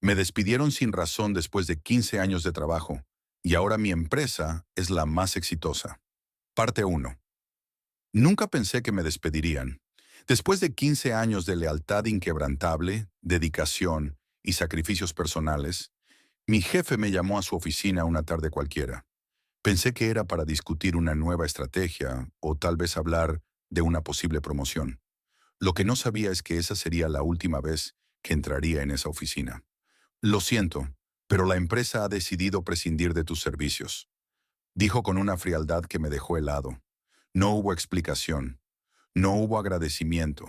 Me despidieron sin razón después de 15 años de trabajo, y ahora mi empresa es la más exitosa. Parte 1. Nunca pensé que me despedirían. Después de 15 años de lealtad inquebrantable, dedicación y sacrificios personales, mi jefe me llamó a su oficina una tarde cualquiera. Pensé que era para discutir una nueva estrategia o tal vez hablar de una posible promoción. Lo que no sabía es que esa sería la última vez que entraría en esa oficina. Lo siento, pero la empresa ha decidido prescindir de tus servicios, dijo con una frialdad que me dejó helado. No hubo explicación, no hubo agradecimiento.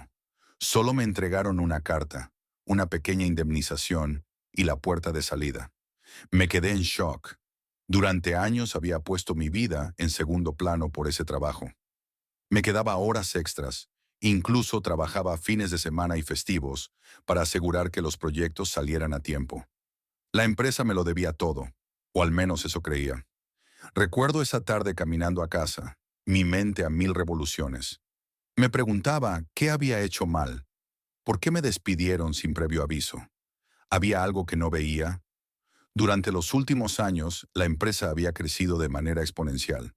Solo me entregaron una carta, una pequeña indemnización y la puerta de salida. Me quedé en shock. Durante años había puesto mi vida en segundo plano por ese trabajo. Me quedaba horas extras, incluso trabajaba fines de semana y festivos para asegurar que los proyectos salieran a tiempo. La empresa me lo debía todo, o al menos eso creía. Recuerdo esa tarde caminando a casa, mi mente a mil revoluciones. Me preguntaba qué había hecho mal, por qué me despidieron sin previo aviso. ¿Había algo que no veía? Durante los últimos años, la empresa había crecido de manera exponencial.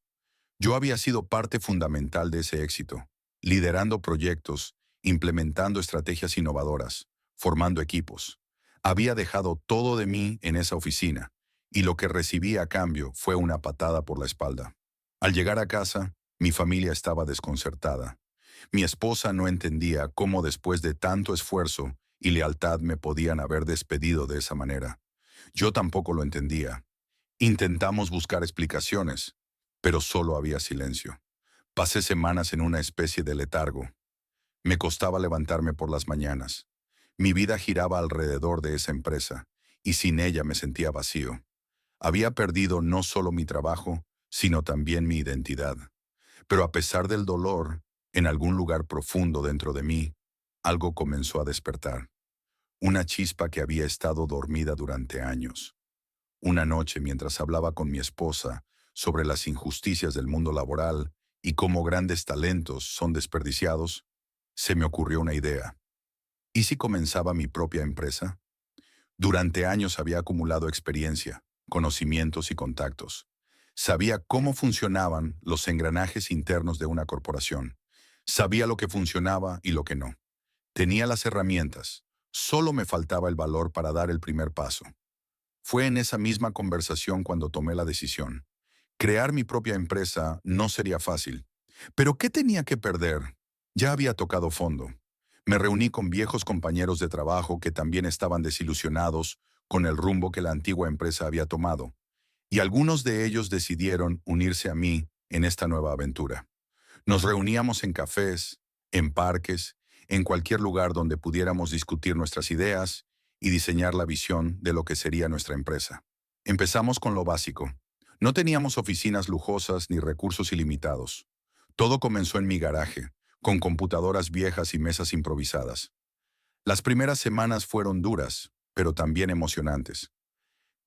Yo había sido parte fundamental de ese éxito, liderando proyectos, implementando estrategias innovadoras, formando equipos. Había dejado todo de mí en esa oficina, y lo que recibí a cambio fue una patada por la espalda. Al llegar a casa, mi familia estaba desconcertada. Mi esposa no entendía cómo después de tanto esfuerzo y lealtad me podían haber despedido de esa manera. Yo tampoco lo entendía. Intentamos buscar explicaciones, pero solo había silencio. Pasé semanas en una especie de letargo. Me costaba levantarme por las mañanas. Mi vida giraba alrededor de esa empresa, y sin ella me sentía vacío. Había perdido no solo mi trabajo, sino también mi identidad. Pero a pesar del dolor, en algún lugar profundo dentro de mí, algo comenzó a despertar. Una chispa que había estado dormida durante años. Una noche, mientras hablaba con mi esposa sobre las injusticias del mundo laboral y cómo grandes talentos son desperdiciados, se me ocurrió una idea. ¿Y si comenzaba mi propia empresa? Durante años había acumulado experiencia, conocimientos y contactos. Sabía cómo funcionaban los engranajes internos de una corporación. Sabía lo que funcionaba y lo que no. Tenía las herramientas. Solo me faltaba el valor para dar el primer paso. Fue en esa misma conversación cuando tomé la decisión. Crear mi propia empresa no sería fácil. ¿Pero qué tenía que perder? Ya había tocado fondo. Me reuní con viejos compañeros de trabajo que también estaban desilusionados con el rumbo que la antigua empresa había tomado, y algunos de ellos decidieron unirse a mí en esta nueva aventura. Nos reuníamos en cafés, en parques, en cualquier lugar donde pudiéramos discutir nuestras ideas y diseñar la visión de lo que sería nuestra empresa. Empezamos con lo básico. No teníamos oficinas lujosas ni recursos ilimitados. Todo comenzó en mi garaje, con computadoras viejas y mesas improvisadas. Las primeras semanas fueron duras, pero también emocionantes.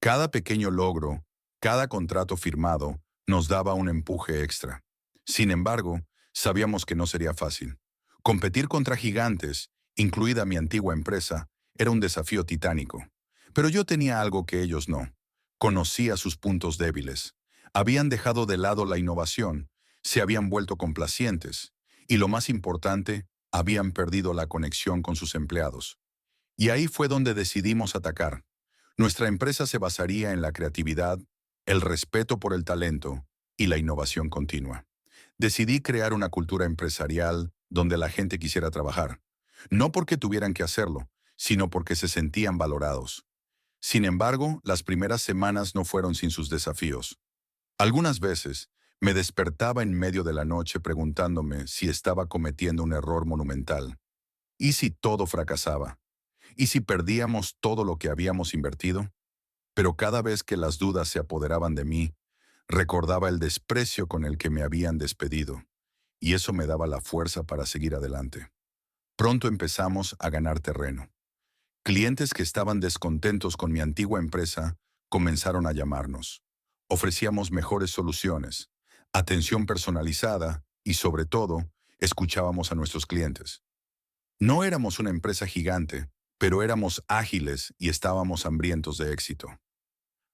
Cada pequeño logro, cada contrato firmado, nos daba un empuje extra. Sin embargo, sabíamos que no sería fácil. Competir contra gigantes, incluida mi antigua empresa, era un desafío titánico. Pero yo tenía algo que ellos no. Conocía sus puntos débiles. Habían dejado de lado la innovación, se habían vuelto complacientes, y lo más importante, habían perdido la conexión con sus empleados. Y ahí fue donde decidimos atacar. Nuestra empresa se basaría en la creatividad, el respeto por el talento y la innovación continua. Decidí crear una cultura empresarial donde la gente quisiera trabajar, no porque tuvieran que hacerlo, sino porque se sentían valorados. Sin embargo, las primeras semanas no fueron sin sus desafíos. Algunas veces, me despertaba en medio de la noche preguntándome si estaba cometiendo un error monumental. ¿Y si todo fracasaba? ¿Y si perdíamos todo lo que habíamos invertido? Pero cada vez que las dudas se apoderaban de mí, recordaba el desprecio con el que me habían despedido, y eso me daba la fuerza para seguir adelante. Pronto empezamos a ganar terreno. Clientes que estaban descontentos con mi antigua empresa comenzaron a llamarnos. Ofrecíamos mejores soluciones, atención personalizada y, sobre todo, escuchábamos a nuestros clientes. No éramos una empresa gigante, pero éramos ágiles y estábamos hambrientos de éxito.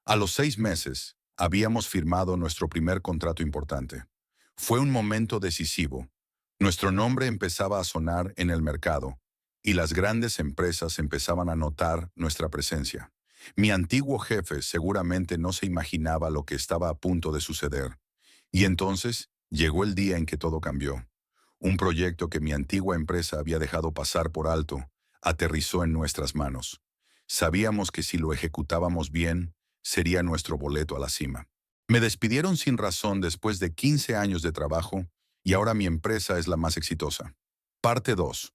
A los 6 meses, habíamos firmado nuestro primer contrato importante. Fue un momento decisivo. Nuestro nombre empezaba a sonar en el mercado y las grandes empresas empezaban a notar nuestra presencia. Mi antiguo jefe seguramente no se imaginaba lo que estaba a punto de suceder. Y entonces llegó el día en que todo cambió. Un proyecto que mi antigua empresa había dejado pasar por alto aterrizó en nuestras manos. Sabíamos que si lo ejecutábamos bien, sería nuestro boleto a la cima. Me despidieron sin razón después de 15 años de trabajo y ahora mi empresa es la más exitosa. Parte 2.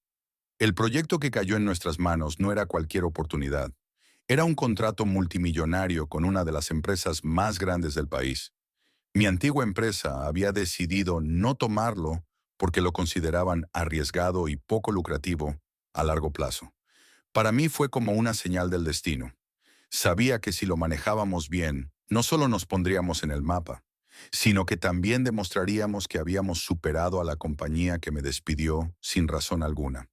El proyecto que cayó en nuestras manos no era cualquier oportunidad. Era un contrato multimillonario con una de las empresas más grandes del país. Mi antigua empresa había decidido no tomarlo porque lo consideraban arriesgado y poco lucrativo a largo plazo. Para mí fue como una señal del destino. Sabía que si lo manejábamos bien, no solo nos pondríamos en el mapa, sino que también demostraríamos que habíamos superado a la compañía que me despidió sin razón alguna.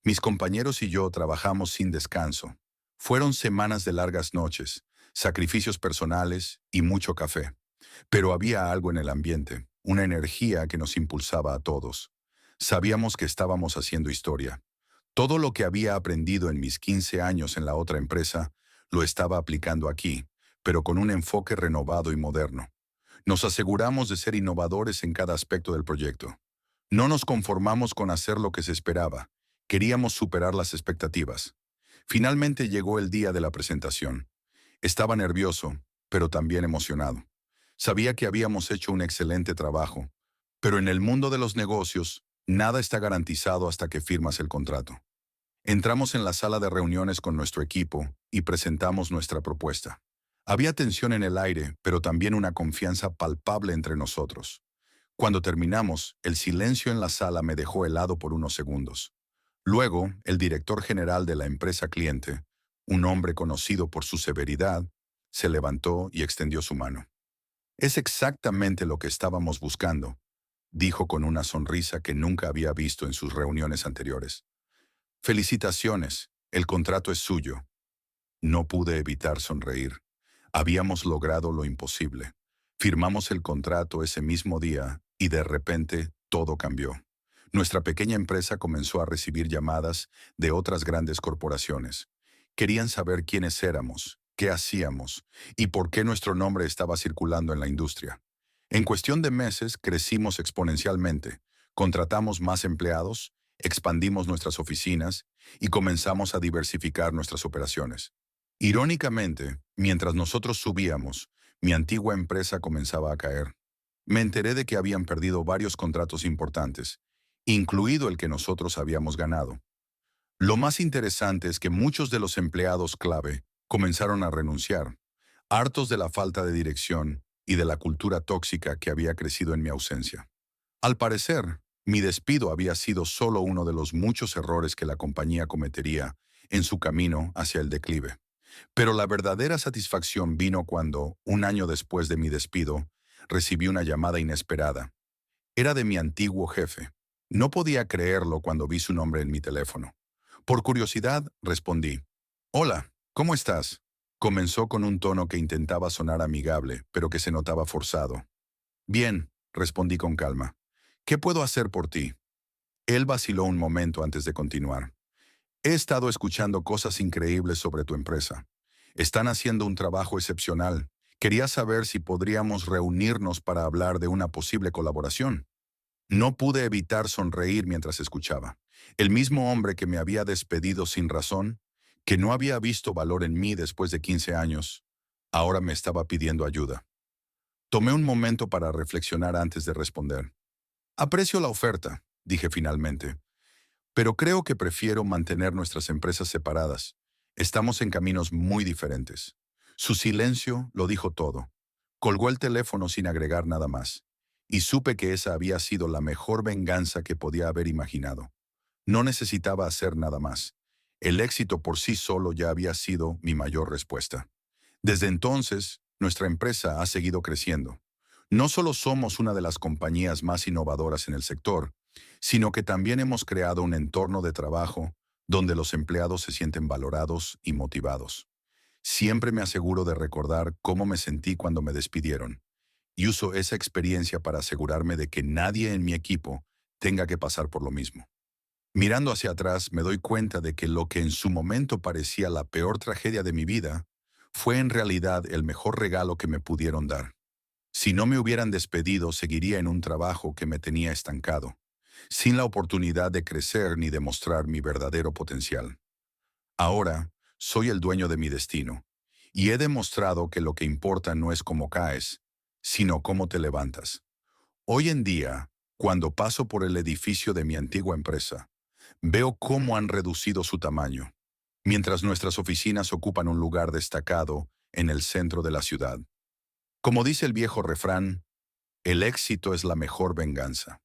Mis compañeros y yo trabajamos sin descanso. Fueron semanas de largas noches, sacrificios personales y mucho café. Pero había algo en el ambiente, una energía que nos impulsaba a todos. Sabíamos que estábamos haciendo historia. Todo lo que había aprendido en mis 15 años en la otra empresa, lo estaba aplicando aquí, pero con un enfoque renovado y moderno. Nos aseguramos de ser innovadores en cada aspecto del proyecto. No nos conformamos con hacer lo que se esperaba. Queríamos superar las expectativas. Finalmente llegó el día de la presentación. Estaba nervioso, pero también emocionado. Sabía que habíamos hecho un excelente trabajo, pero en el mundo de los negocios, nada está garantizado hasta que firmas el contrato. Entramos en la sala de reuniones con nuestro equipo y presentamos nuestra propuesta. Había tensión en el aire, pero también una confianza palpable entre nosotros. Cuando terminamos, el silencio en la sala me dejó helado por unos segundos. Luego, el director general de la empresa cliente, un hombre conocido por su severidad, se levantó y extendió su mano. «Es exactamente lo que estábamos buscando», dijo con una sonrisa que nunca había visto en sus reuniones anteriores. «Felicitaciones, el contrato es suyo». No pude evitar sonreír. Habíamos logrado lo imposible. Firmamos el contrato ese mismo día y de repente todo cambió. Nuestra pequeña empresa comenzó a recibir llamadas de otras grandes corporaciones. Querían saber quiénes éramos, qué hacíamos y por qué nuestro nombre estaba circulando en la industria. En cuestión de meses crecimos exponencialmente, contratamos más empleados, expandimos nuestras oficinas y comenzamos a diversificar nuestras operaciones. Irónicamente, mientras nosotros subíamos, mi antigua empresa comenzaba a caer. Me enteré de que habían perdido varios contratos importantes, incluido el que nosotros habíamos ganado. Lo más interesante es que muchos de los empleados clave comenzaron a renunciar, hartos de la falta de dirección y de la cultura tóxica que había crecido en mi ausencia. Al parecer, mi despido había sido solo uno de los muchos errores que la compañía cometería en su camino hacia el declive. Pero la verdadera satisfacción vino cuando, un año después de mi despido, recibí una llamada inesperada. Era de mi antiguo jefe. No podía creerlo cuando vi su nombre en mi teléfono. Por curiosidad, respondí. «Hola, ¿cómo estás?». Comenzó con un tono que intentaba sonar amigable, pero que se notaba forzado. «Bien», respondí con calma. «¿Qué puedo hacer por ti?». Él vaciló un momento antes de continuar. «He estado escuchando cosas increíbles sobre tu empresa. Están haciendo un trabajo excepcional. Quería saber si podríamos reunirnos para hablar de una posible colaboración». No pude evitar sonreír mientras escuchaba. El mismo hombre que me había despedido sin razón, que no había visto valor en mí después de 15 años, ahora me estaba pidiendo ayuda. Tomé un momento para reflexionar antes de responder. «Aprecio la oferta», dije finalmente, «pero creo que prefiero mantener nuestras empresas separadas. Estamos en caminos muy diferentes». Su silencio lo dijo todo. Colgó el teléfono sin agregar nada más, y supe que esa había sido la mejor venganza que podía haber imaginado. No necesitaba hacer nada más. El éxito por sí solo ya había sido mi mayor respuesta. Desde entonces, nuestra empresa ha seguido creciendo. No solo somos una de las compañías más innovadoras en el sector, sino que también hemos creado un entorno de trabajo donde los empleados se sienten valorados y motivados. Siempre me aseguro de recordar cómo me sentí cuando me despidieron y uso esa experiencia para asegurarme de que nadie en mi equipo tenga que pasar por lo mismo. Mirando hacia atrás, me doy cuenta de que lo que en su momento parecía la peor tragedia de mi vida fue en realidad el mejor regalo que me pudieron dar. Si no me hubieran despedido, seguiría en un trabajo que me tenía estancado, sin la oportunidad de crecer ni demostrar mi verdadero potencial. Ahora, soy el dueño de mi destino, y he demostrado que lo que importa no es cómo caes, sino cómo te levantas. Hoy en día, cuando paso por el edificio de mi antigua empresa, veo cómo han reducido su tamaño, mientras nuestras oficinas ocupan un lugar destacado en el centro de la ciudad. Como dice el viejo refrán, el éxito es la mejor venganza.